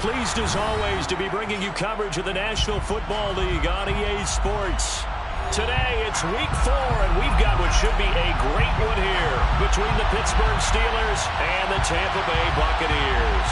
Pleased as always to be bringing you coverage of the National Football League on EA Sports. Today it's week 4, and we've got what should be a great one here between the Pittsburgh Steelers and the Tampa Bay Buccaneers.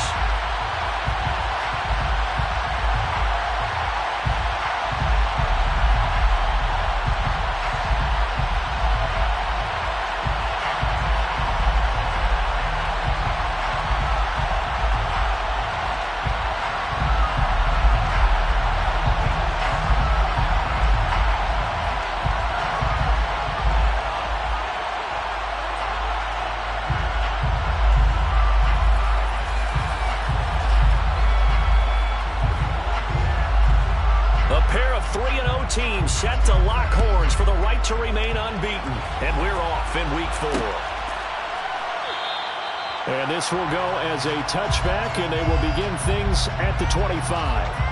Teams set to lock horns for the right to remain unbeaten. And we're off in week 4. And this will go as a touchback, and they will begin things at the 25.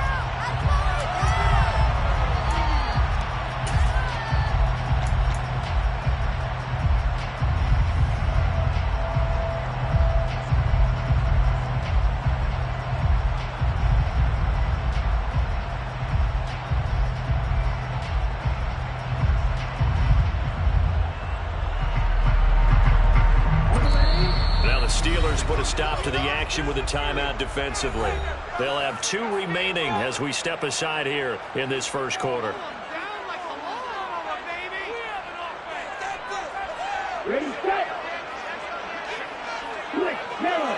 Put a stop to the action with a timeout defensively. They'll have 2 remaining as we step aside here in this first quarter. Ready, set. Quick, Miller.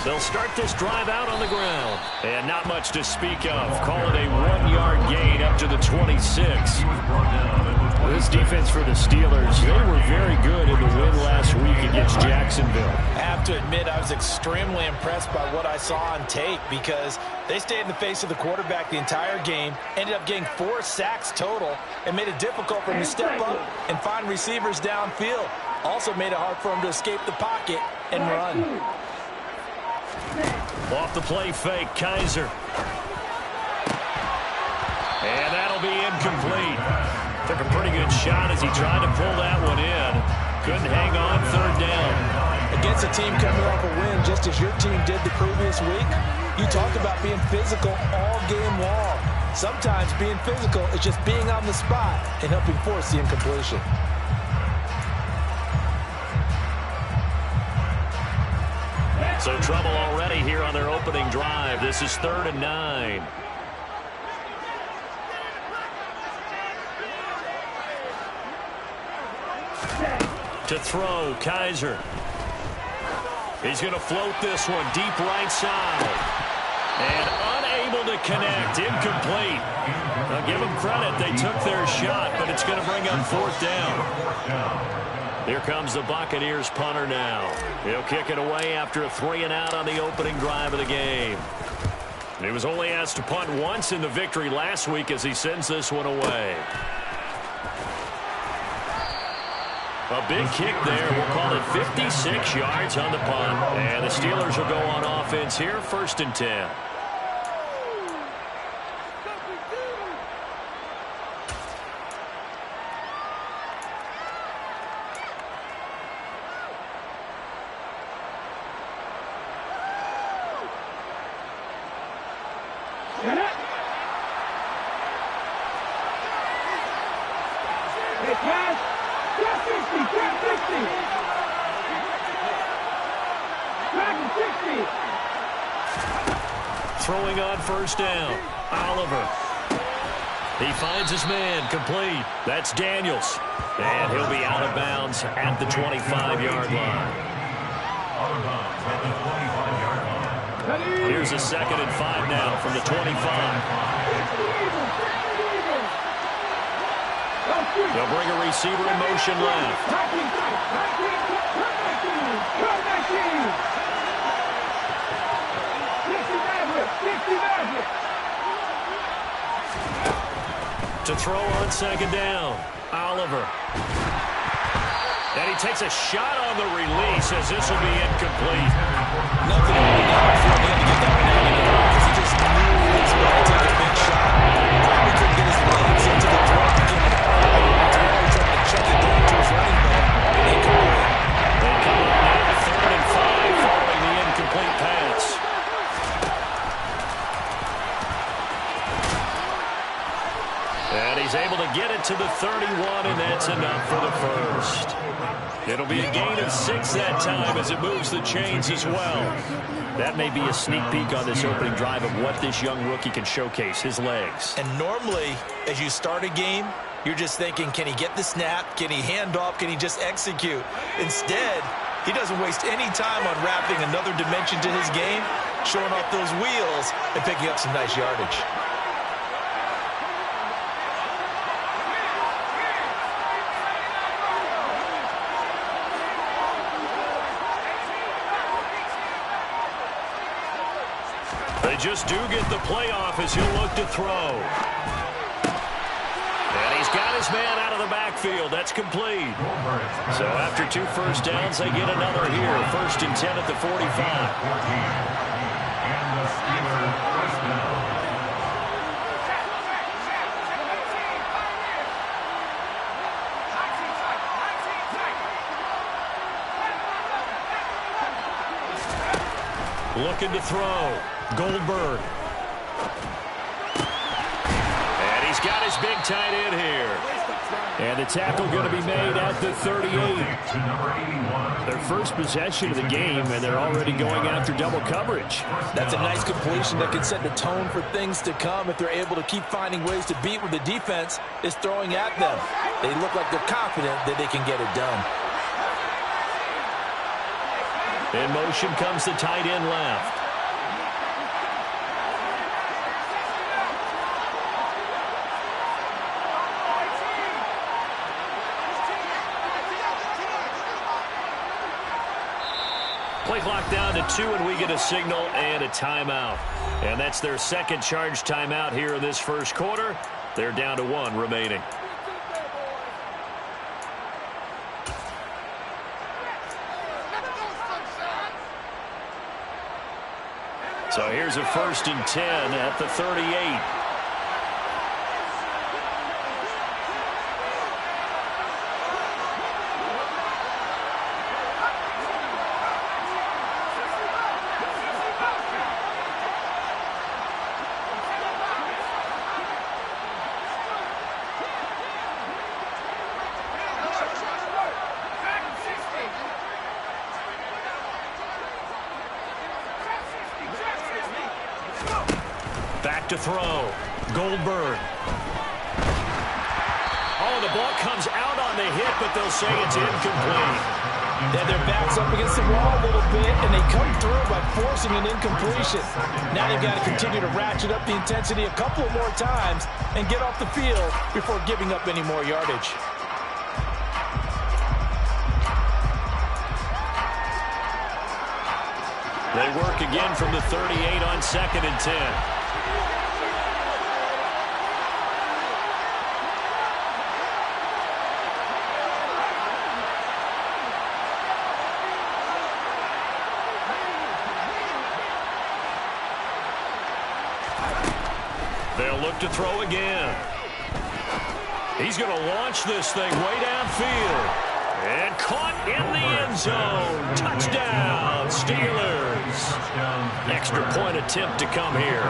They'll start this drive out on the ground. And not much to speak of. Call it a 1-yard gain up to the 26. This defense for the Steelers, they were very good in the win last week against Jacksonville. I have to admit, I was extremely impressed by what I saw on tape because they stayed in the face of the quarterback the entire game, ended up getting 4 sacks total, and made it difficult for him to step up and find receivers downfield. Also made it hard for him to escape the pocket and run. Off the play fake, Kaiser. And that'll be incomplete. Took a pretty good shot as he tried to pull that one in. Couldn't hang on 3rd down. Against a team coming off a win just as your team did the previous week, you talked about being physical all game long. Sometimes being physical is just being on the spot and helping force the incompletion. So trouble already here on their opening drive. This is 3rd and 9. To throw, Kaiser. He's going to float this one deep right side. And unable to connect, incomplete. Now give them credit, they took their shot, but it's going to bring up 4th down. Here comes the Buccaneers punter now. He'll kick it away after a 3-and-out on the opening drive of the game. He was only asked to punt once in the victory last week as he sends this one away. A big kick there. We'll call it 56 yards on the punt. And the Steelers will go on offense here, 1st and 10. Throwing on 1st down. Oliver. He finds his man, complete. That's Daniels. And he'll be out of bounds at the 25-yard line. Here's a 2nd and 5 now from the 25. They'll bring a receiver in motion left. To throw on 2nd down, Oliver. And he takes a shot on the release as this will be incomplete. Nothing to be done for him to get that one out because he just knew he was going to take a big shot. Probably couldn't get his legs into the throw to get it out. It's really to the 31, and that's enough for the first. It'll be a gain of 6 that time as it moves the chains as well. That may be a sneak peek on this opening drive of what this young rookie can showcase, his legs. And normally, as you start a game, you're just thinking, can he get the snap? Can he hand off? Can he just execute? Instead, he doesn't waste any time on wrapping another dimension to his game, showing off those wheels and picking up some nice yardage. They just do get the playoff as he'll look to throw. And he's got his man out of the backfield. That's complete. So after 2 first downs, they get another here. 1st and 10 at the 45. Looking to throw. Goldberg. And he's got his big tight end here. And the tackle going to be made at the 38. Their first possession of the game, and they're already going after double coverage. That's a nice completion that can set the tone for things to come if they're able to keep finding ways to beat what the defense is throwing at them. They look like they're confident that they can get it done. In motion comes the tight end left. Play clock down to 2, and we get a signal and a timeout. And that's their second charge timeout here in this first quarter. They're down to 1 remaining. So here's a 1st and 10 at the 38. Back to throw. Goldberg. Oh, the ball comes out on the hit, but they'll say it's incomplete. Yeah, their back's up against the wall a little bit, and they come through by forcing an incompletion. Now they've got to continue to ratchet up the intensity a couple of more times and get off the field before giving up any more yardage. They work again from the 38 on 2nd and 10. They'll look to throw again. He's going to launch this thing way downfield. And caught in the end zone. Touchdown, Steelers. Extra point attempt to come here.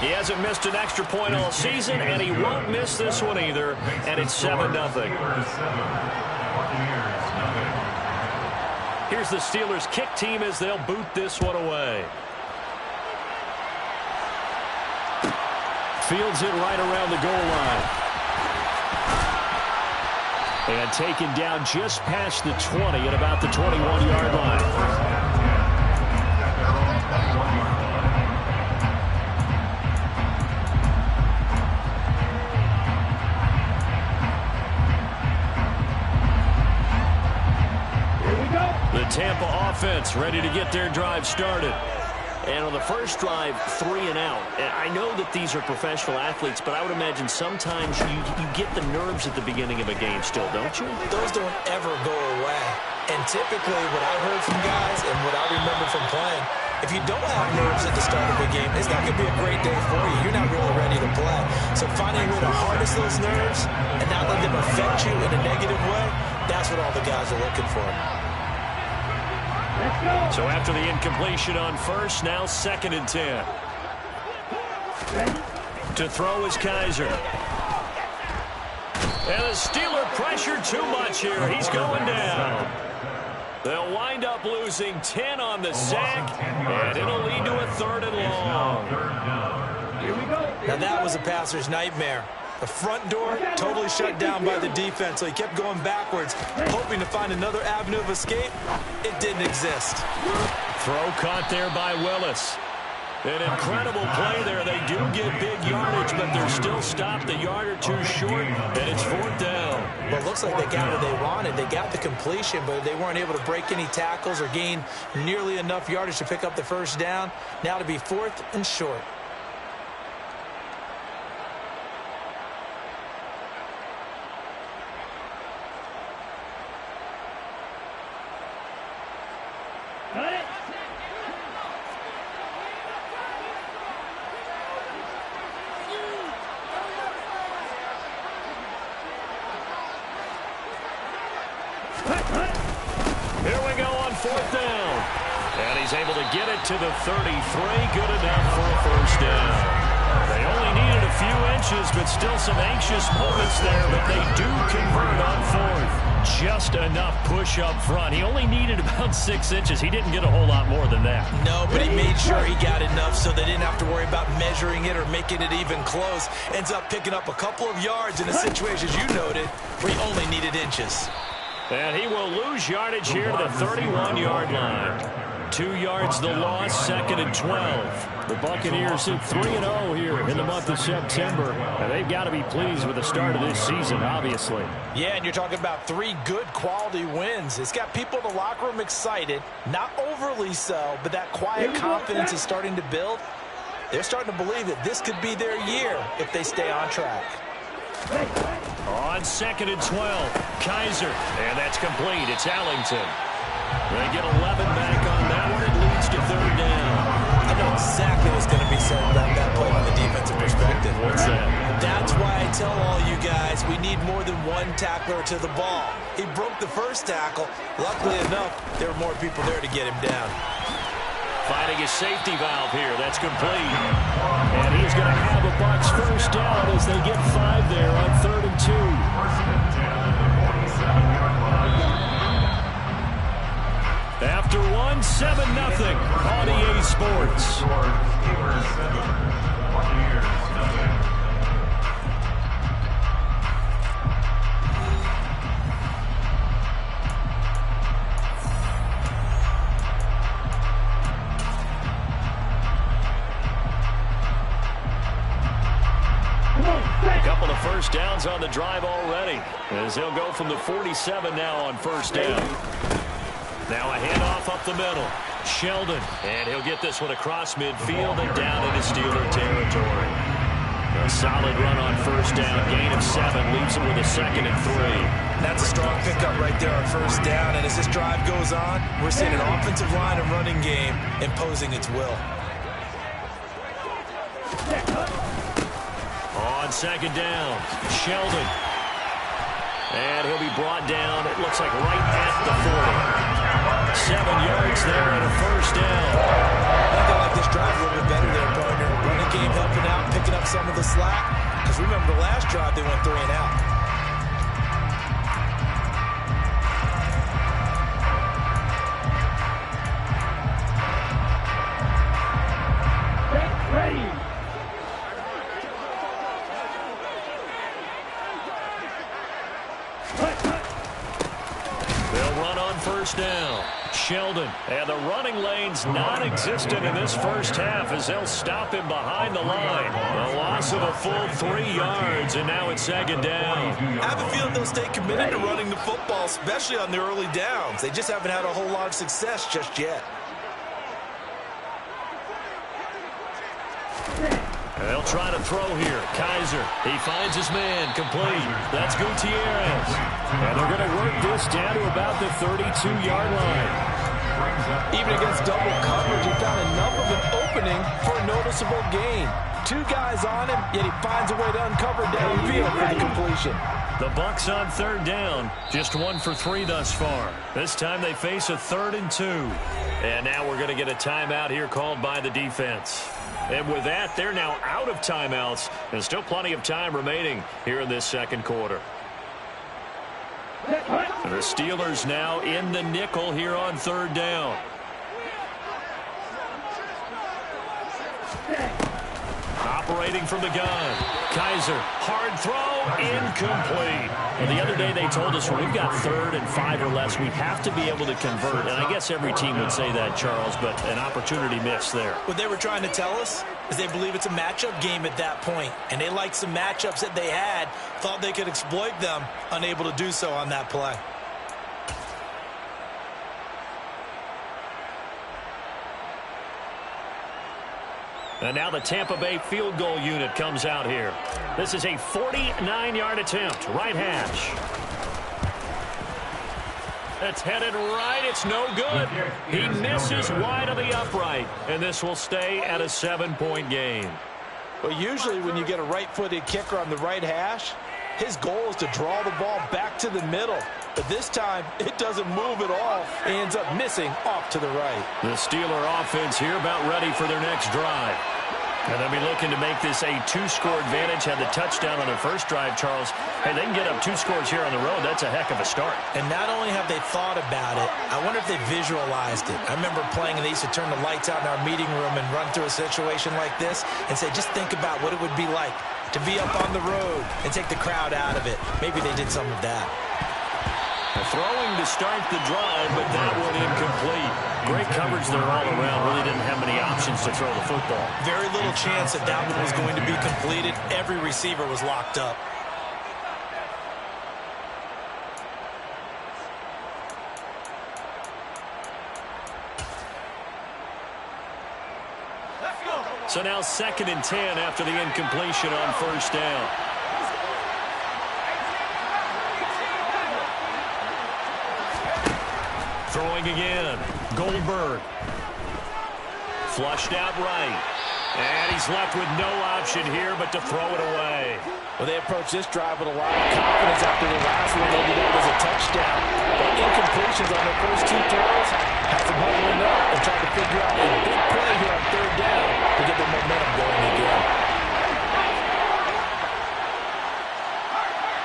He hasn't missed an extra point all season, and he won't miss this one either. And it's 7-0. Here's the Steelers kick team as they'll boot this one away. Fields it right around the goal line. And taken down just past the 20 at about the 21-yard line. The Tampa offense ready to get their drive started. And on the first drive, 3 and out. And I know that these are professional athletes, but I would imagine sometimes you get the nerves at the beginning of a game still, don't you? Those don't ever go away. And typically what I've heard from guys and what I remember from playing, if you don't have nerves at the start of a game, it's not going to be a great day for you. You're not really ready to play. So finding a way to harness those nerves and not let them affect you in a negative way, that's what all the guys are looking for. Let's go. So after the incompletion on first, now 2nd and 10. Ready. To throw is Kaiser. And the Steeler pressure too much here. He's going down. They'll wind up losing 10 on the sack, and it'll lead to a 3rd and long. Here we go. Now that was a passer's nightmare. The front door totally shut down by the defense, so he kept going backwards, hoping to find another avenue of escape. It didn't exist. Throw caught there by Willis. An incredible play there. They do get big yardage, but they're still stopped a yard or two short, and it's 4th down. Well, it looks like they got what they wanted. They got the completion, but they weren't able to break any tackles or gain nearly enough yardage to pick up the 1st down. Now to be 4th and short. Got it. Here we go on 4th down. And he's able to get it to the 33. Good enough for a 1st down. They only needed a few inches, but still some anxious moments there. But they do convert on 4th. Just enough push up front. He only needed about 6 inches. He didn't get a whole lot more than that. No, but he made sure he got enough so they didn't have to worry about measuring it or making it even close. Ends up picking up a couple of yards in a situation, as you noted, where he only needed inches. And he will lose yardage here to the 31-yard line. 2 yards the loss, 2nd and 12. The Buccaneers sit 3-0 here in the month of September, and they've got to be pleased with the start of this season, obviously. Yeah, and you're talking about 3 good quality wins. It's got people in the locker room excited, not overly so, but that quiet confidence is starting to build. They're starting to believe that this could be their year if they stay on track. On 2nd and 12, Kaiser, and that's complete. It's Allington. They get 11 back on that one. It leads to 3rd down. I know exactly what's going to be said about that play from the defensive perspective. What's that? That's why I tell all you guys we need more than one tackler to the ball. He broke the 1st tackle. Luckily enough, there were more people there to get him down. Finding his safety valve here. That's complete. And he's going to have a Bucs 1st down as they get 5 there on 3rd and 2. After 1, 7-0 on EA Sports. A couple of 1st downs on the drive already, as he'll go from the 47 now on 1st down. Now a handoff up the middle. Sheldon, and he'll get this one across midfield and down into Steeler territory. A solid run on 1st down. Gain of 7 leaves him with a 2nd and 3. That's a strong pickup right there on 1st down. And as this drive goes on, we're seeing an offensive line and running game imposing its will. On 2nd down, Sheldon. And he'll be brought down, it looks like right at the 40. 7 yards there and a 1st down. I think I like this drive a little bit better there, partner. Running game helping out, picking up some of the slack. Because remember the last drive, they went 3 and out. Ready. They'll run on 1st down. Sheldon, and the running lane's non-existent in this 1st half as they'll stop him behind the line. A loss of a full 3 yards, and now it's 2nd down. I have a feeling they'll stay committed to running the football, especially on the early downs. They just haven't had a whole lot of success just yet. And they'll try to throw here. Kaiser, he finds his man, complete. That's Gutierrez. And they're going to work this down to about the 32-yard line. Even against double coverage, he found enough of an opening for a noticeable gain. 2 guys on him, yet he finds a way to uncover downfield for the completion. The Bucs on 3rd down. Just 1 for 3 thus far. This time they face a 3rd and 2. And now we're going to get a timeout here called by the defense. And with that, they're now out of timeouts. And still plenty of time remaining here in this second quarter. And the Steelers now in the nickel here on 3rd down. Operating from the gun. Kaiser, hard throw, incomplete. Well, the other day they told us when we've got 3rd and 5 or less, we have to be able to convert. And I guess every team would say that, Charles, but an opportunity missed there. What they were trying to tell us is they believe it's a matchup game at that point. And they liked some matchups that they had, thought they could exploit them, unable to do so on that play. And now the Tampa Bay field goal unit comes out here. This is a 49-yard attempt. Right hash. It's headed right. It's no good. He misses wide of the upright. And this will stay at a 7-point game. Well, usually when you get a right-footed kicker on the right hash, his goal is to draw the ball back to the middle. But this time, it doesn't move at all. He ends up missing off to the right. The Steeler offense here about ready for their next drive. And they'll be looking to make this a 2-score advantage. Had the touchdown on their first drive, Charles. Hey, they can get up 2 scores here on the road. That's a heck of a start. And not only have they thought about it, I wonder if they visualized it. I remember playing, and they used to turn the lights out in our meeting room and run through a situation like this and say, just think about what it would be like to be up on the road and take the crowd out of it. Maybe they did some of that. Throwing to start the drive, but that one incomplete. Great coverage there all around. Really didn't have many options to throw the football. Very little chance that that one was going to be completed. Every receiver was locked up. So now 2nd and 10 after the incompletion on 1st down. Throwing again. Goldberg. Flushed out right. And he's left with no option here but to throw it away. Well, they approached this drive with a lot of confidence after the last one ended up as a touchdown. But incompletions on their first 2 throws has them huddling up and trying to figure out a big play here on 3rd down to get the momentum going again.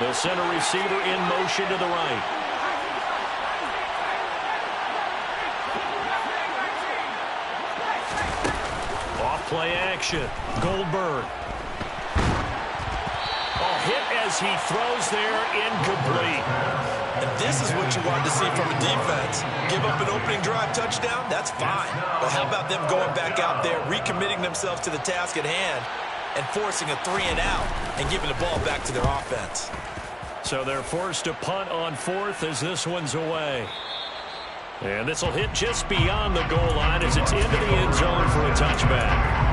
The center receiver in motion to the right. Play action. Goldberg. Oh, hit as he throws there, incomplete. And this is what you want to see from a defense. Give up an opening drive touchdown, that's fine. But how about them going back out there, recommitting themselves to the task at hand, and forcing a 3-and-out and giving the ball back to their offense. So they're forced to punt on 4th as this one's away. And this will hit just beyond the goal line as it's into the end zone for a touchback.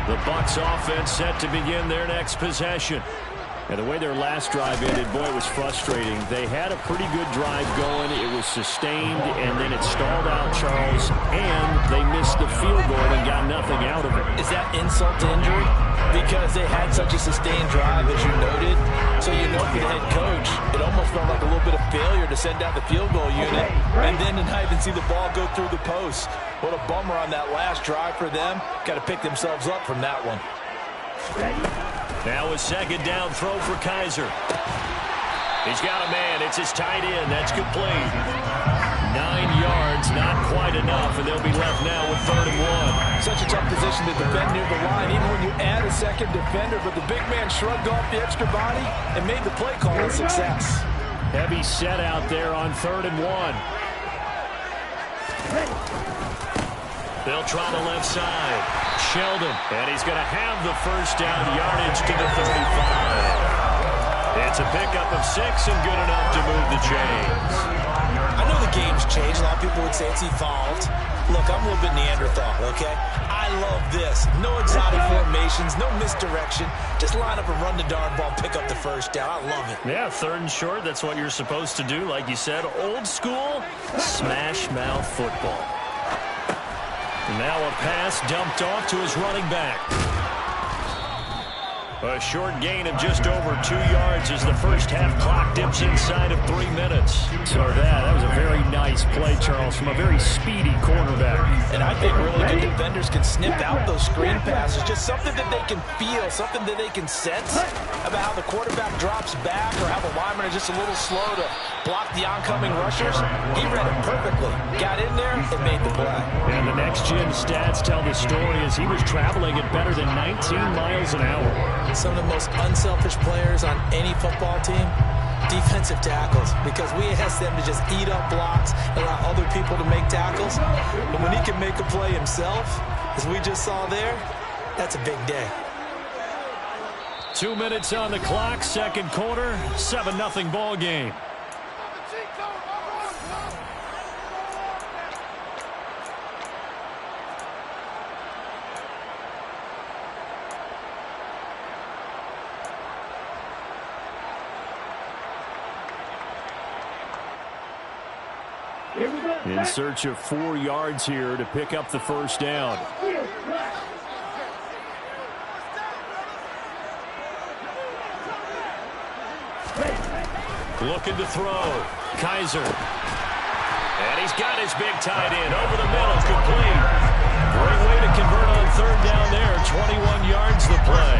The Bucs offense set to begin their next possession. And the way their last drive ended, boy, it was frustrating. They had a pretty good drive going. It was sustained, and then it stalled out, Charles, and they missed the field goal and got nothing out of it. Is that insult to injury? Because they had such a sustained drive, as you noted. So you know for the head coach, it almost felt like a little bit of failure to send out the field goal unit, and then to not even see the ball go through the post. What a bummer on that last drive for them. Got to pick themselves up from that one. Now a 2nd down throw for Kaiser. He's got a man. It's his tight end. That's complete. 9 yards, not quite enough, and they'll be left now with 3rd and 1. Such a tough position to defend near the line, even when you add a second defender, but the big man shrugged off the extra body and made the play call a success. Heavy set out there on 3rd and 1. They'll try the left side. Sheldon, and he's going to have the first down, yardage to the 35. It's a pickup of 6 and good enough to move the chains. I know the game's changed. A lot of people would say it's evolved. Look, I'm a little bit Neanderthal, okay? I love this. No exotic formations, no misdirection. Just line up and run the darn ball, pick up the first down. I love it. Yeah, 3rd and short. That's what you're supposed to do. Like you said, old school smash mouth football. Now a pass dumped off to his running back. A short gain of just over 2 yards as the first half clock dips inside of 3 minutes. So that was a very nice play, Charles, from a very speedy cornerback. And I think really good defenders can sniff out those screen passes. Just something that they can feel, something that they can sense about how the quarterback drops back or how the linemen are just a little slow to block the oncoming rushers. He read it perfectly. Got in there and made the play. And the next-gen stats tell the story as he was traveling at better than 19 miles an hour. Some of the most unselfish players on any football team, defensive tackles, because we ask them to just eat up blocks and allow other people to make tackles. But when he can make a play himself, as we just saw there, that's a big day. 2 minutes on the clock, second quarter, 7-0 ball game. In search of 4 yards here to pick up the first down. Looking to throw. Kaiser. And he's got his big tight end over the middle, complete. Great way to convert on 3rd down there. 21 yards the play.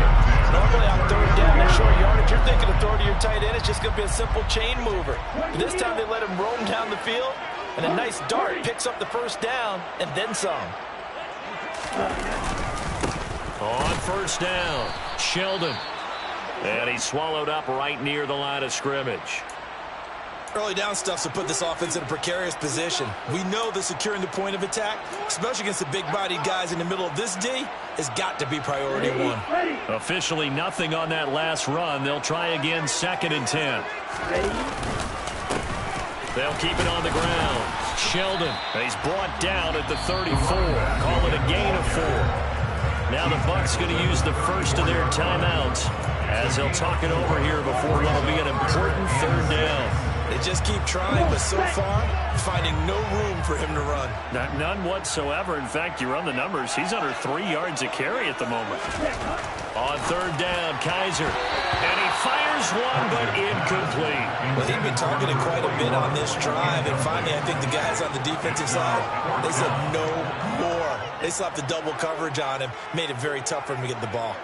Normally on 3rd down and short yardage, you're thinking of throw to your tight end. It's just going to be a simple chain mover. But this time they let him roam down the field. And a nice dart picks up the first down and then some. On 1st down, Sheldon. And he's swallowed up right near the line of scrimmage. Early down stuff to put this offense in a precarious position. We know that securing the point of attack, especially against the big-bodied guys in the middle of this D, has got to be priority 1. Officially nothing on that last run. They'll try again, 2nd and 10. They'll keep it on the ground. Sheldon, he's brought down at the 34. Call it a gain of 4. Now the Bucs going to use the first of their timeouts as they'll talk it over here before what'll be an important 3rd down. They just keep trying, but so far, finding no room for him to run. None whatsoever. In fact, you run the numbers. He's under 3 yards a carry at the moment. On 3rd down, Kaiser. And he fires one, but incomplete. Well, he'd been targeted quite a bit on this drive, and finally, I think the guys on the defensive side, they said no more. They slapped the double coverage on him, made it very tough for him to get the ball.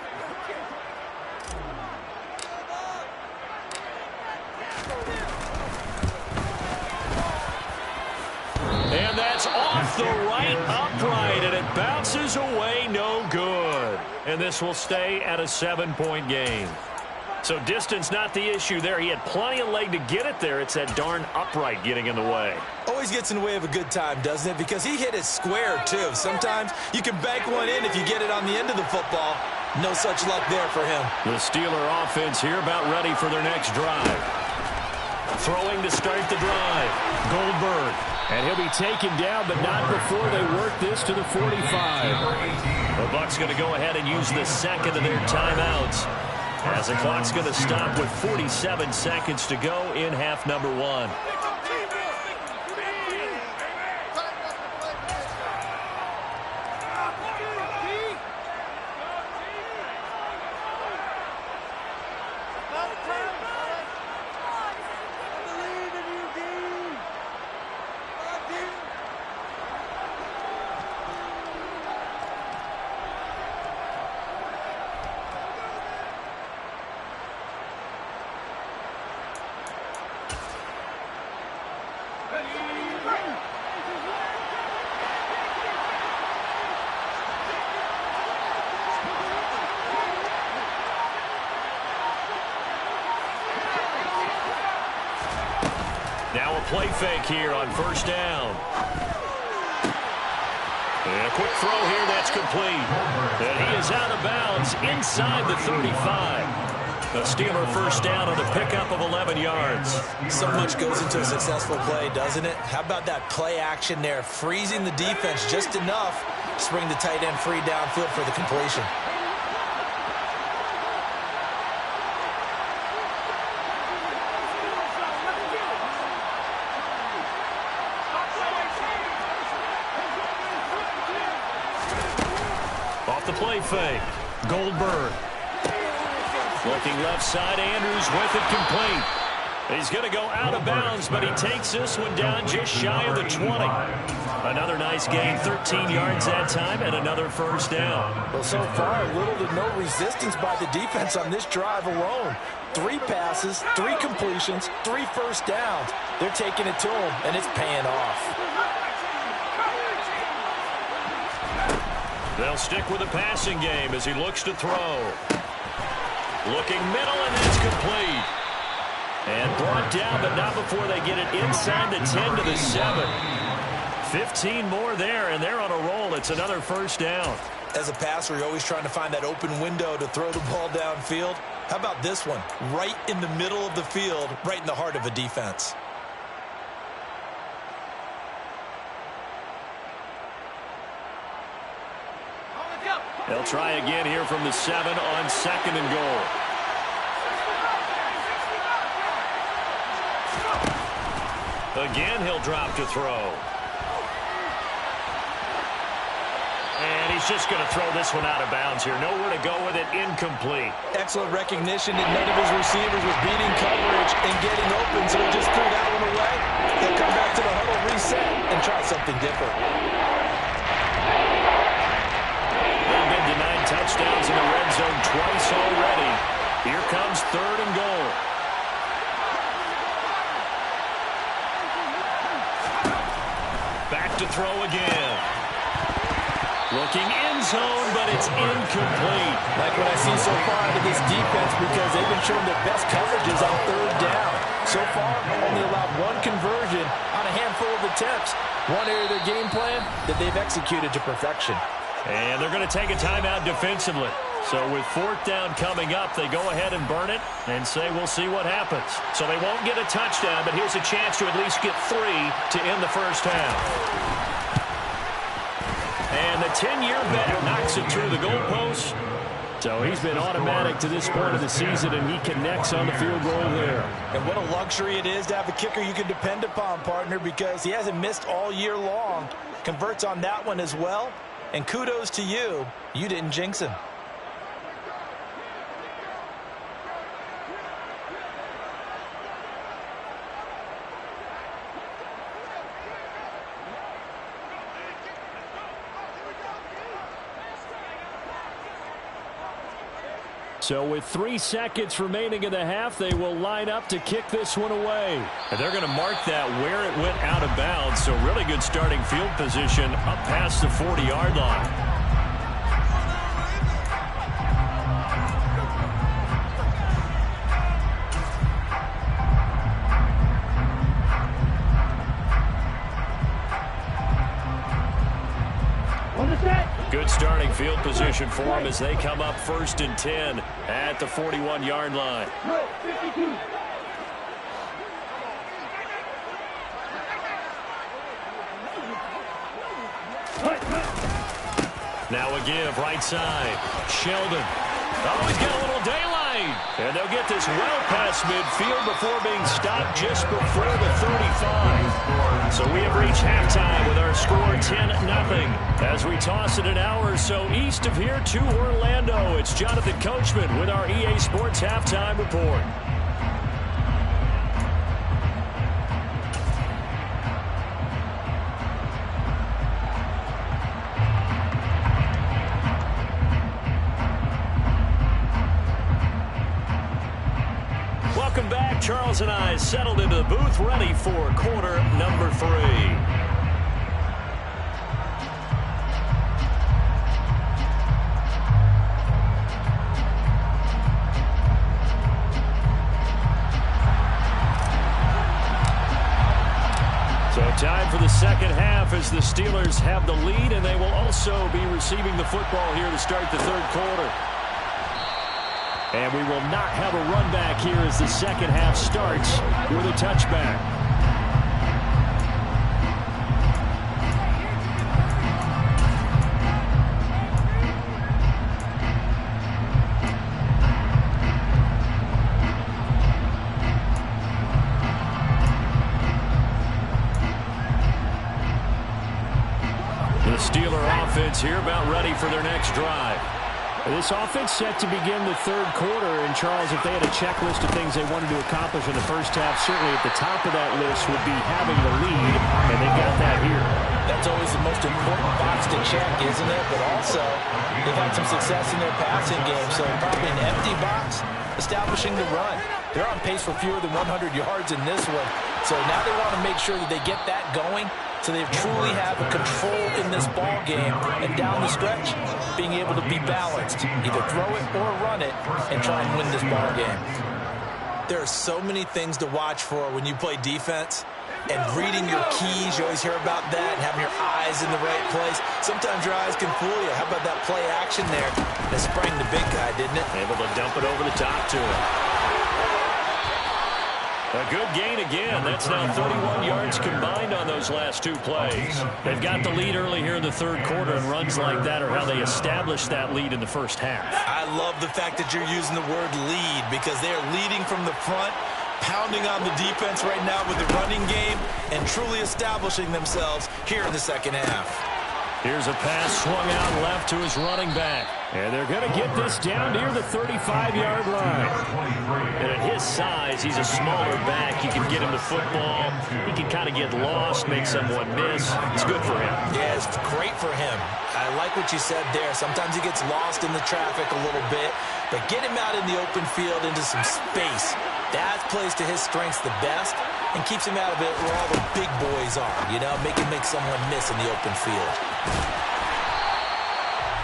And that's off the right upright, and it bounces away, no good. And this will stay at a 7-point game. So distance not the issue there. He had plenty of leg to get it there. It's that darn upright getting in the way. Always gets in the way of a good time, doesn't it? Because he hit it square, too. Sometimes you can bank one in if you get it on the end of the football. No such luck there for him. The Steeler offense here about ready for their next drive. Throwing to start the drive. Goldberg. And he'll be taken down, but not before they work this to the 45. The Bucs going to go ahead and use the 2nd of their timeouts, as the clock's going to stop with 47 seconds to go in half number 1. Now a play fake here on 1st down. And a quick throw here, that's complete. And he is out of bounds inside the 35. A Steeler first down on the pickup of 11 yards. So much goes into a successful play, doesn't it? How about that play action there? Freezing the defense just enough to bring the tight end free downfield for the completion. Off the play fake. Goldberg. Looking left side, Andrews with it complete. He's going to go out of bounds, but he takes this one down just shy of the 20. Another nice gain, 13 yards that time, and another first down. Well, so far, little to no resistance by the defense on this drive alone. 3 passes, 3 completions, 3 first downs. They're taking it to him, and it's paying off. They'll stick with the passing game as he looks to throw. Looking middle, and that's complete. And brought down, but not before they get it inside the 10 to the 7. 15 more there, and they're on a roll. It's another first down. As a passer, you're always trying to find that open window to throw the ball downfield. How about this one? Right in the middle of the field, right in the heart of a defense. They'll try again here from the 7 on 2nd and goal. Again, he'll drop to throw. And he's just going to throw this one out of bounds here. Nowhere to go with it. Incomplete. Excellent recognition that none of his receivers was beating coverage and getting open, so he just threw that one away. They'll come back to the huddle, reset, and try something different. They've been denied touchdowns in the red zone twice already. Here comes 3rd and goal. Back to throw again. Looking end zone, but it's incomplete. Like what I see so far out of this defense, because they've been showing their best coverages on 3rd down. So far, only allowed 1 conversion on a handful of attempts. One area of their game plan that they've executed to perfection. And they're going to take a timeout defensively. So with 4th down coming up, they go ahead and burn it and say we'll see what happens. So they won't get a touchdown, but here's a chance to at least get 3 to end the first half. And the 10-year bet knocks it through the goalpost. So he's been automatic to this point of the season, and he connects on the field goal there. And what a luxury it is to have a kicker you can depend upon, partner, because he hasn't missed all year long. Converts on that one as well. And kudos to you. You didn't jinx him. So with 3 seconds remaining in the half, they will line up to kick this one away. And they're going to mark that where it went out of bounds. So really good starting field position up past the 40-yard line. Good starting field position for them as they come up 1st and 10 at the 41-yard line. Now a give right side. Sheldon. Oh, he's got a little daylight. And they'll get this well past midfield before being stopped just before the 35. So we have reached halftime with our score 10-0. As we toss it an hour or so east of here to Orlando, it's Jonathan Coachman with our EA Sports Halftime Report. Welcome back. Charles and I settled into the booth, ready for quarter number 3. So time for the second half as the Steelers have the lead, and they will also be receiving the football here to start the 3rd quarter. And we will not have a run back here as the second half starts with a touchback. The Steeler offense here about ready for their next drive. This offense set to begin the third quarter. And, Charles, if they had a checklist of things they wanted to accomplish in the first half, certainly at the top of that list would be having the lead, and they got that here. That's always the most important box to check, isn't it? But also, they've had some success in their passing game, so probably an empty box, establishing the run. They're on pace for fewer than 100 yards in this one, so now they want to make sure that they get that going so they truly have a control in this ball game, and down the stretch, being able to be balanced, either throw it or run it, and try and win this ball game. There are so many things to watch for when you play defense, and reading your keys, you always hear about that, and having your eyes in the right place. Sometimes your eyes can fool you. How about that play action there? That sprang the big guy, didn't it? Able to dump it over the top to him. A good gain again. That's now 31 yards combined on those last two plays. They've got the lead early here in the third quarter, and runs like that are how they established that lead in the first half. I love the fact that you're using the word lead, because they are leading from the front, pounding on the defense right now with the running game, and truly establishing themselves here in the second half. Here's a pass swung out left to his running back. And they're going to get this down near the 35-yard line. And at his size, he's a smaller back. You can get him the football. He can kind of get lost, make someone miss. It's good for him. Yeah, it's great for him. I like what you said there. Sometimes he gets lost in the traffic a little bit, but get him out in the open field into some space. That plays to his strengths the best and keeps him out of it where all the big boys are, you know, make someone miss in the open field.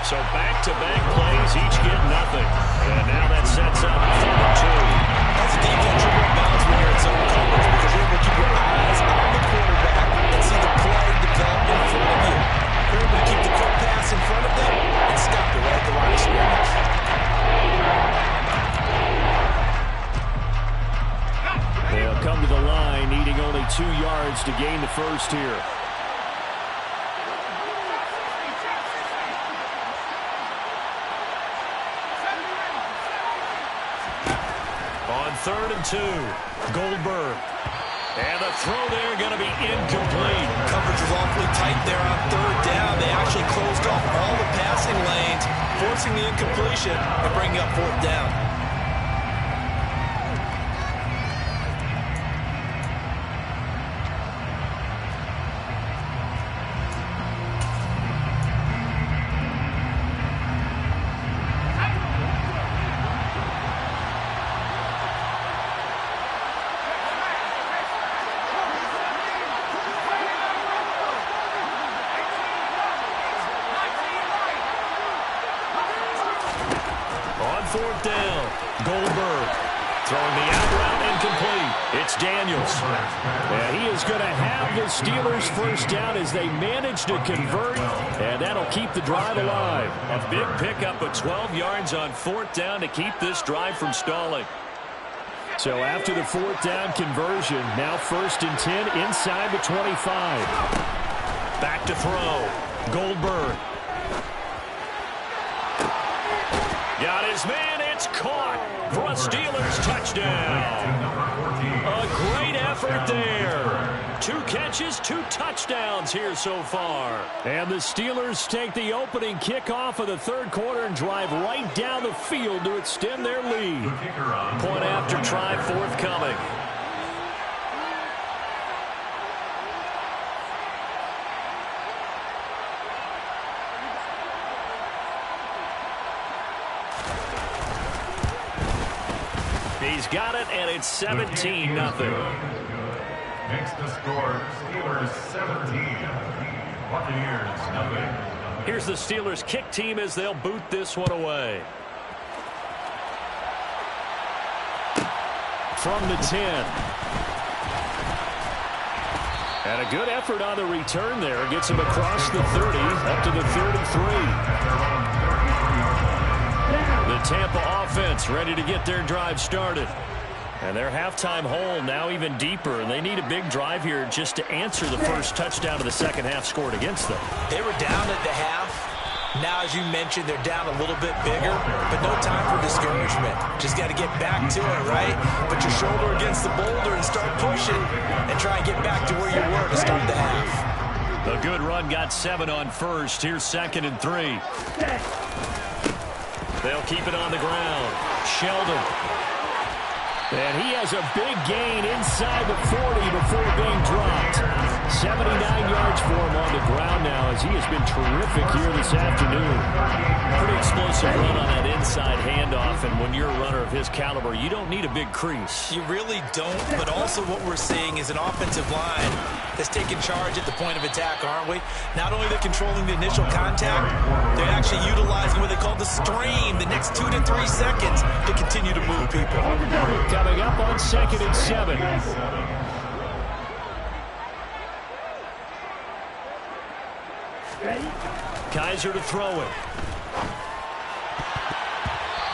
So back-to-back plays, each get nothing. And now that sets up 3rd and 2. That's a defense you're going to bounce when you're in zone coverage, because you're able to keep your eyes on the quarterback and see the play develop in front of you. You're able to keep the quick pass in front of them and stop it right at the line of scrimmage. They'll come to the line, needing only 2 yards to gain the first here. On 3rd and 2, Goldberg. And the throw there going to be incomplete. Coverage was awfully tight there on 3rd down. They actually closed off all the passing lanes, forcing the incompletion and bringing up 4th down. On 4th down, Goldberg throwing the out route incomplete. It's Daniels. And he is going to have the Steelers first down as they manage to convert, and that'll keep the drive alive. A big pickup of 12 yards on 4th down to keep this drive from stalling. So after the 4th down conversion, now 1st and 10 inside the 25. Back to throw. Goldberg. Got his man. It's caught for a Steelers touchdown. A great effort there. 2 catches, 2 touchdowns here so far. And the Steelers take the opening kickoff of the third quarter and drive right down the field to extend their lead. Point after try forthcoming. He's got it, and it's 17-0. Makes the score Steelers 17, Buccaneers nothing. Here's the Steelers kick team as they'll boot this one away. From the 10. And a good effort on the return there. Gets him across the 30, up to the 33. The Tampa offense ready to get their drive started. And their halftime hole now even deeper, and they need a big drive here just to answer the first touchdown of the second half scored against them. They were down at the half. Now, as you mentioned, they're down a little bit bigger, but no time for discouragement. Just got to get back to it, right? Put your shoulder against the boulder and start pushing and try and get back to where you were to start the half. A good run got 7 on first. Here's 2nd and 3. They'll keep it on the ground. Sheldon. And he has a big gain inside the 40 before being dropped. 79 yards for him on the ground now as he has been terrific here this afternoon. Pretty explosive run on that inside handoff, and when you're a runner of his caliber, you don't need a big crease. You really don't, but also what we're seeing is an offensive line that's taking charge at the point of attack, aren't we? Not only they're controlling the initial contact, they're actually utilizing what they call the stream, the next 2 to 3 seconds to continue to move people. Coming up on 2nd and 7. Kaiser to throw it.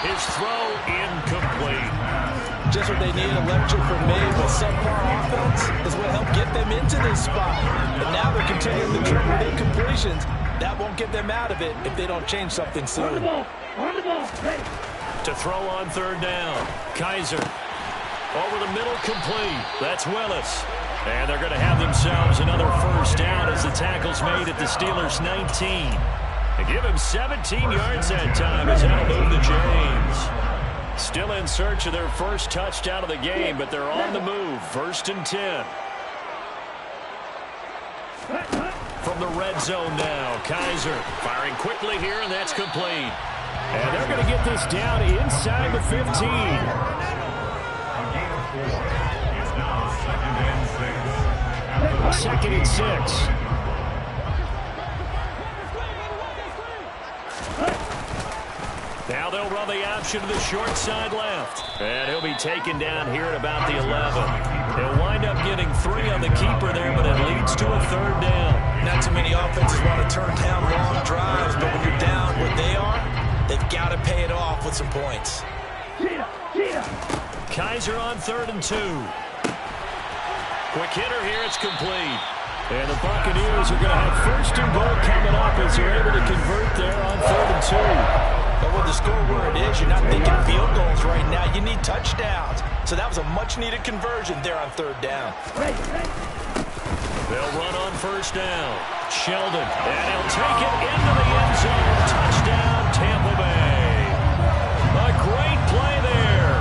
His throw incomplete. Just what they need, a lecture from me, but subpar offense is what helped get them into this spot. And now they're continuing the trend with incompletions. That won't get them out of it if they don't change something soon. On the ball. Ready. To throw on 3rd down. Kaiser. Over the middle, complete. That's Willis. And they're going to have themselves another first down as the tackle's made at the Steelers' 19. They give him 17 yards that time as that'll move the James. Still in search of their first touchdown of the game, but they're on the move. 1st and 10. From the red zone now, Kaiser firing quickly here, and that's complete. And they're going to get this down inside the 15. It's now 2nd and 6. 2nd and 6. Now they'll run the option to the short side left. And he'll be taken down here at about the 11. They'll wind up getting 3 on the keeper there, but it leads to a 3rd down. Not too many offenses want to turn down long drives, but when you're down where they are, they've got to pay it off with some points. Kaiser on 3rd and 2. Quick hitter here, it's complete. And the Buccaneers are going to have 1st and goal coming up as they're able to convert there on 3rd and 2. But with the score where it is, you're not thinking field goals right now. You need touchdowns. So that was a much-needed conversion there on 3rd down. They'll run on 1st down. Sheldon, and he'll take it into the end zone. Touchdown, Tampa Bay. A great play there.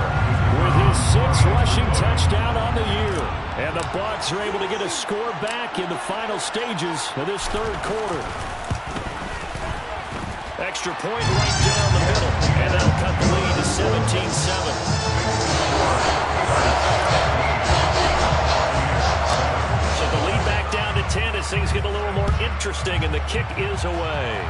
With his 6th rushing touchdown on the year. And the Bucs are able to get a score back in the final stages of this 3rd quarter. Extra point right down the middle. And that'll cut the lead to 17-7. So the lead back down to 10 as things get a little more interesting, and the kick is away.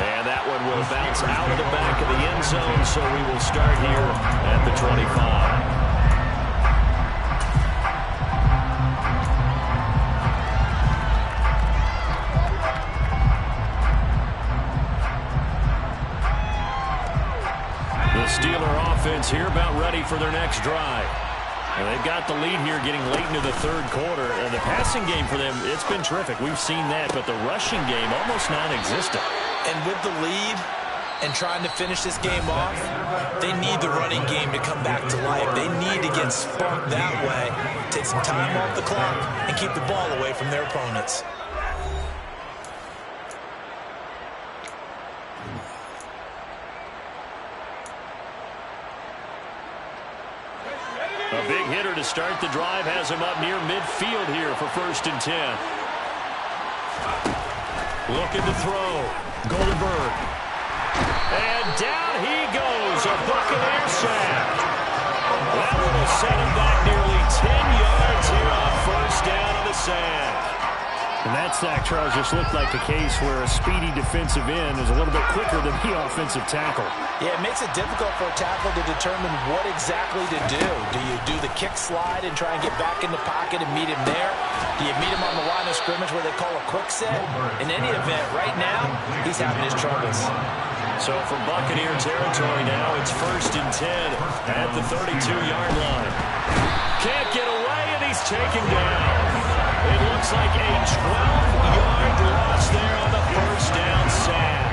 And that one will bounce out of the back of the end zone, so we will start here at the 25. The Steeler offense here about ready for their next drive. And they've got the lead here getting late into the 3rd quarter. And the passing game for them, it's been terrific. We've seen that, but the rushing game almost non-existent. And with the lead and trying to finish this game off, they need the running game to come back to life. They need to get sparked that way, take some time off the clock, and keep the ball away from their opponents. A big hitter to start the drive has him up near midfield here for 1st and 10. Looking to throw. Goldberg. And down he goes. A Buccaneer sack. That one will set him back nearly 10 yards here on 1st down on the sack. And that sack, Charles, just looked like a case where a speedy defensive end is a little bit quicker than the offensive tackle. Yeah, it makes it difficult for a tackle to determine what exactly to do. Do you do the kick slide and try and get back in the pocket and meet him there? Do you meet him on the line of scrimmage where they call a quick set? In any event, right now, he's having his troubles. So from Buccaneer territory now, it's 1st and 10 at the 32-yard line. Can't get away, and he's taken down. It looks like a 12-yard loss there on the first down sack.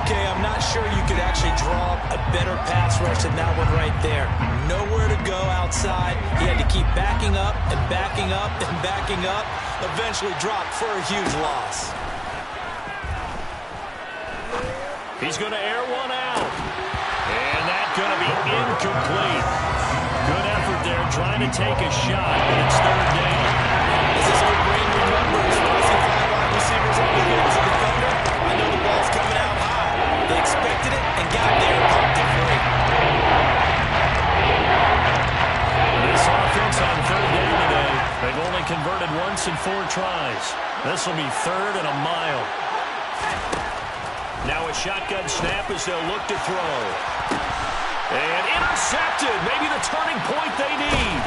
Okay, I'm not sure you could actually draw a better pass rush than that one right there. Nowhere to go outside. He had to keep backing up and backing up and backing up. Eventually dropped for a huge loss. He's going to air one out. And that's going to be incomplete. Good effort there trying to take a shot, but it's 3rd down. This is old brain remembers. When I see 5 wide receivers on the wings of the Thunder, I know the ball's coming out high. They expected it and got there and pumped it free. This offense on 3rd down today, they've only converted once in 4 tries. This will be 3rd and a mile. Now a shotgun snap as they'll look to throw. And intercepted. Maybe the turning point they need.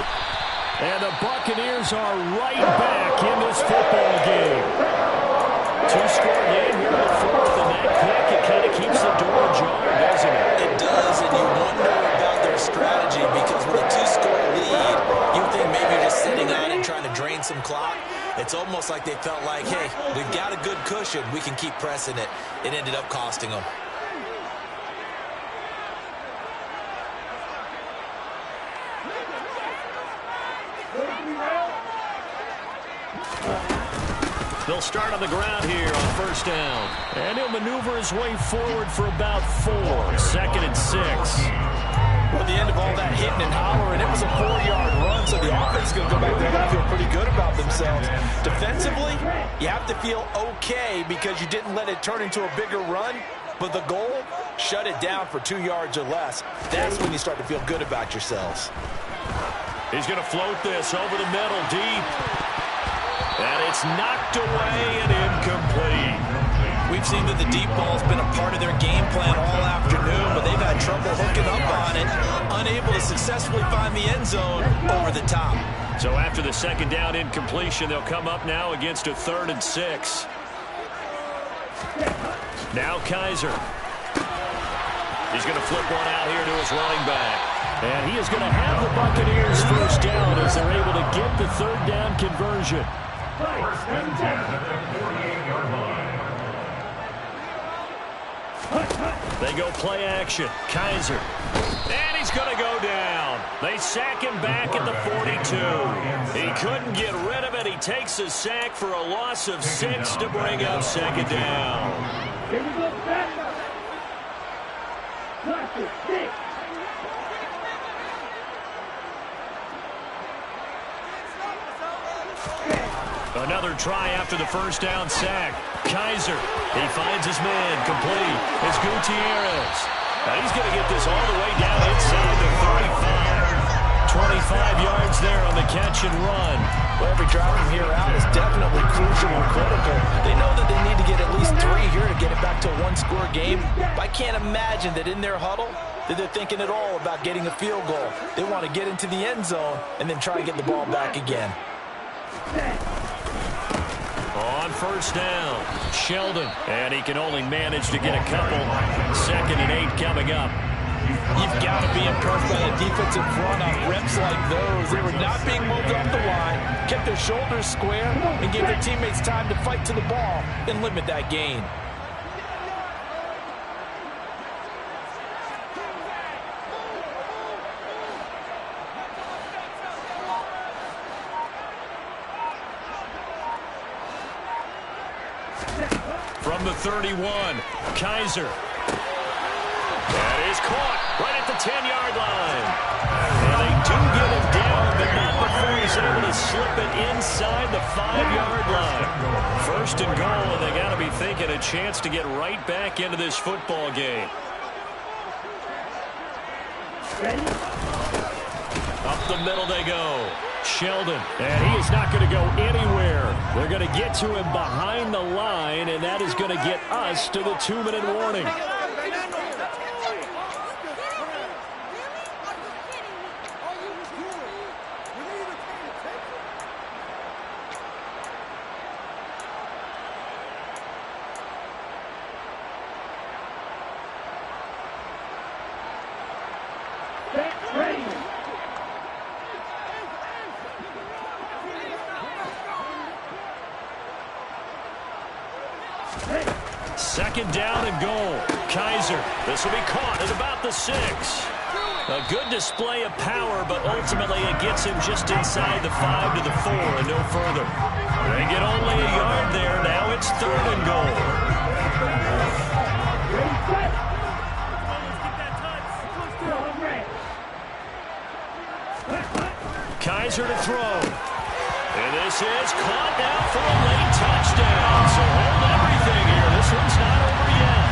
And the Buccaneers are right back in this football game. 2-score game here in the 4th, and that pick, it kind of keeps the door ajar, doesn't it? It does, and you wonder about their strategy because with a 2-score lead, you think maybe you're just sitting on it trying to drain some clock. It's almost like they felt like, hey, we've got a good cushion. We can keep pressing it. It ended up costing them. They'll start on the ground here on 1st down. And he'll maneuver his way forward for about 4. 2nd and 6. Well, at the end of all that hitting and hollering, it was a 4-yard run, so the offense is going to go back there and feel pretty good about themselves. Defensively, you have to feel okay because you didn't let it turn into a bigger run, but the goal, shut it down for 2 yards or less. That's when you start to feel good about yourselves. He's going to float this over the middle deep. And it's knocked away and incomplete. We've seen that the deep ball's been a part of their game plan all afternoon, but they've had trouble hooking up on it, unable to successfully find the end zone over the top. So after the 2nd down incompletion, they'll come up now against a 3rd and 6. Now Kaiser. He's going to flip one out here to his running back. And he is going to have the Buccaneers 1st down as they're able to get the 3rd down conversion. 1st and 10 at their 48-yard line. They go play action. Kaiser. And he's going to go down. They sack him back at the 42. He couldn't get rid of it. He takes a sack for a loss of 6 to bring up 2nd down. Here we go, back. Class of 6. Another try after the 1st down sack. Kaiser, he finds his man, complete. It's Gutierrez. Now he's going to get this all the way down inside the 35. 25 yards there on the catch and run. Well, every drive from here out is definitely crucial and critical. They know that they need to get at least 3 here to get it back to a 1-score game. But I can't imagine that in their huddle that they're thinking at all about getting a field goal. They want to get into the end zone and then try to get the ball back again. On 1st down, Sheldon. And he can only manage to get a couple. 2nd and 8 coming up. You've got to be impressed by the defensive front on reps like those. They were not being moved off the line, kept their shoulders square, and gave their teammates time to fight to the ball and limit that gain. From the 31, Kaiser. That is caught right at the 10-yard line. And they do get him down, but not before he's able to slip it inside the 5-yard line. 1st and goal, and they got to be thinking a chance to get right back into this football game. Up the middle they go. Sheldon, and he is not going to go anywhere. They're going to get to him behind the line, and that is going to get us to the 2-minute warning. Second down and goal. Kaiser. This will be caught at about the 6. A good display of power, but ultimately it gets him just inside the 5 to the 4 and no further. They get only a yard there. Now it's 3rd and goal. Kaiser to throw. And this is caught now for a late touchdown. So hold everything here. This one's not over yet.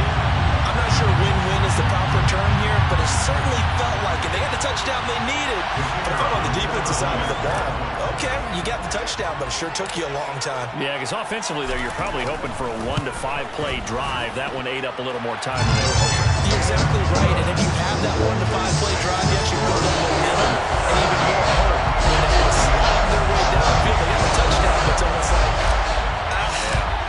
I'm not sure win-win is the proper term here, but it certainly felt like it. They got the touchdown they needed. But on the defensive side of the ball, okay, you got the touchdown, but it sure took you a long time. Yeah, because offensively there, you're probably hoping for a 1 to 5 play drive. That one ate up a little more time than they were hoping. You're exactly right, and if you have that 1 to 5 play drive, you actually build up momentum and even more hope. When they had to slog their way down the field, they got the touchdown, but it's almost like,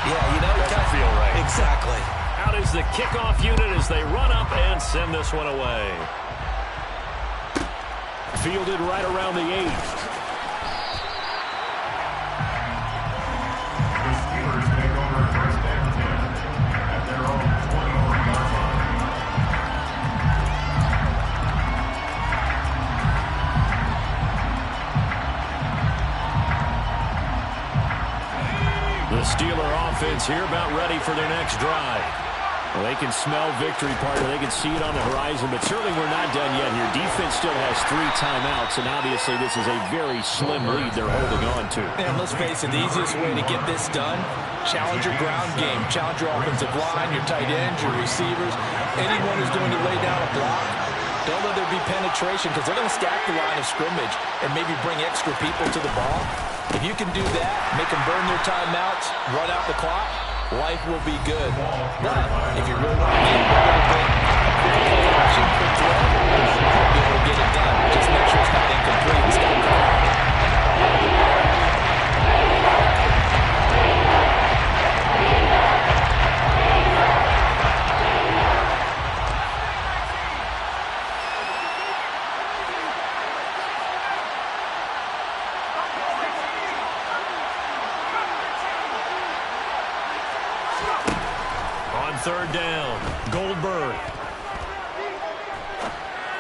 yeah, you know, it doesn't feel right. Exactly. Out is the kickoff unit as they run up and send this one away. Fielded right around the 8. The Steeler offense here about ready for their next drive. Well, they can smell victory, partner. They can see it on the horizon, but certainly we're not done yet here. Defense still has 3 timeouts, and obviously this is a very slim lead they're holding on to. And let's face it, the easiest way to get this done, challenge your ground game. Challenge your offensive line, your tight ends, your receivers, anyone who's going to lay down a block. Don't let there be penetration because they're going to stack the line of scrimmage and maybe bring extra people to the ball. If you can do that, make them burn their timeouts, run out the clock, life will be good. But if you really want to get a little bit of action for 12, you'll be able to get it done. Just make sure it's not incomplete. It's got to go. Third down, Goldberg.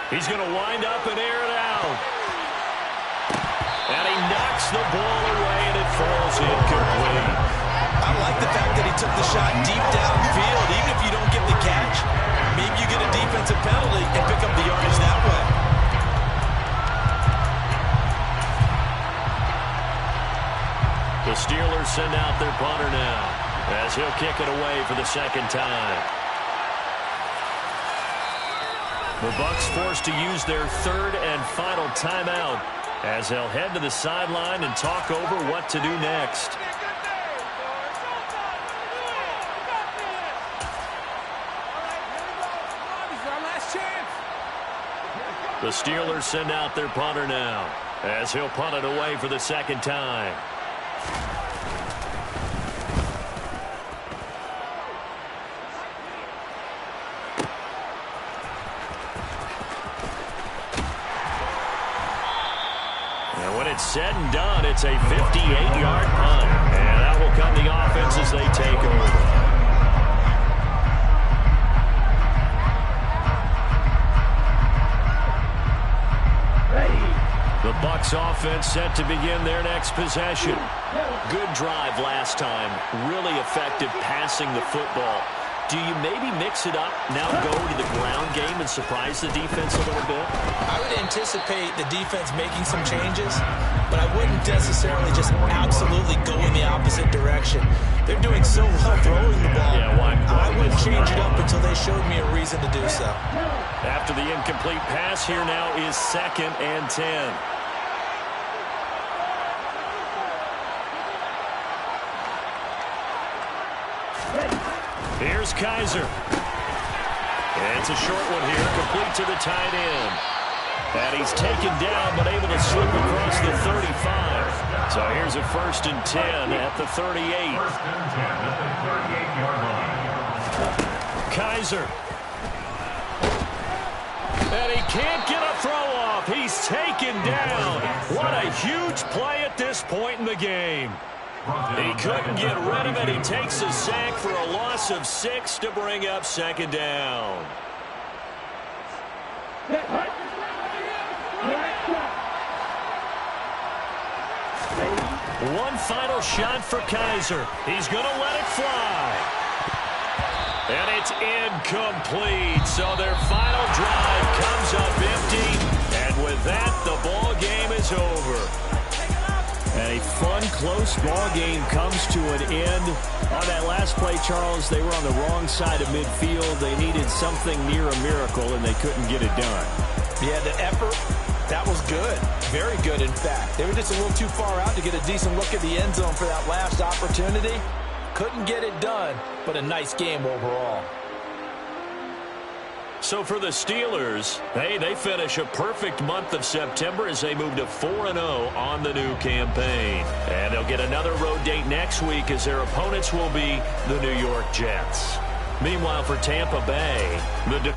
He's going to wind up and air it out. And he knocks the ball away, and it falls incomplete. I like the fact that he took the shot deep downfield. Even if you don't get the catch, maybe you get a defensive penalty and pick up the yardage that way. The Steelers send out their punter now, as he'll kick it away for the second time. The Bucs forced to use their 3rd and final timeout as they'll head to the sideline and talk over what to do next. The Steelers send out their punter now, as he'll punt it away for the second time. Said and done, it's a 58-yard punt. And that will come the offense as they take over. The Bucs offense set to begin their next possession. Good drive last time. Really effective passing the football. Do you maybe mix it up, now go to the ground game and surprise the defense a little bit? I would anticipate the defense making some changes, but I wouldn't necessarily just absolutely go in the opposite direction. They're doing so well throwing the ball. Yeah, why I wouldn't change it up until they showed me a reason to do so. After the incomplete pass, here now is 2nd and 10. Here's Kaiser. And it's a short one here, complete to the tight end. And he's taken down, but able to slip across the 35. So here's a 1st and 10 at the 38. 1st and 10 at the 38-yard line. Kaiser. And he can't get a throw off. He's taken down. What a huge play at this point in the game. He couldn't get rid of it. He takes a sack for a loss loss of 6 to bring up second down. One final shot for Kaiser. He's going to let it fly. And it's incomplete. So their final drive comes up empty. And with that, the ball game is over. And a fun, close ball game comes to an end. On that last play, Charles, they were on the wrong side of midfield. They needed something near a miracle, and they couldn't get it done. Yeah, the effort, that was good. Very good, in fact. They were just a little too far out to get a decent look at the end zone for that last opportunity. Couldn't get it done, but a nice game overall. So for the Steelers, hey, they finish a perfect month of September as they move to 4-0 on the new campaign. And they'll get another road date next week as their opponents will be the New York Jets. Meanwhile, for Tampa Bay, the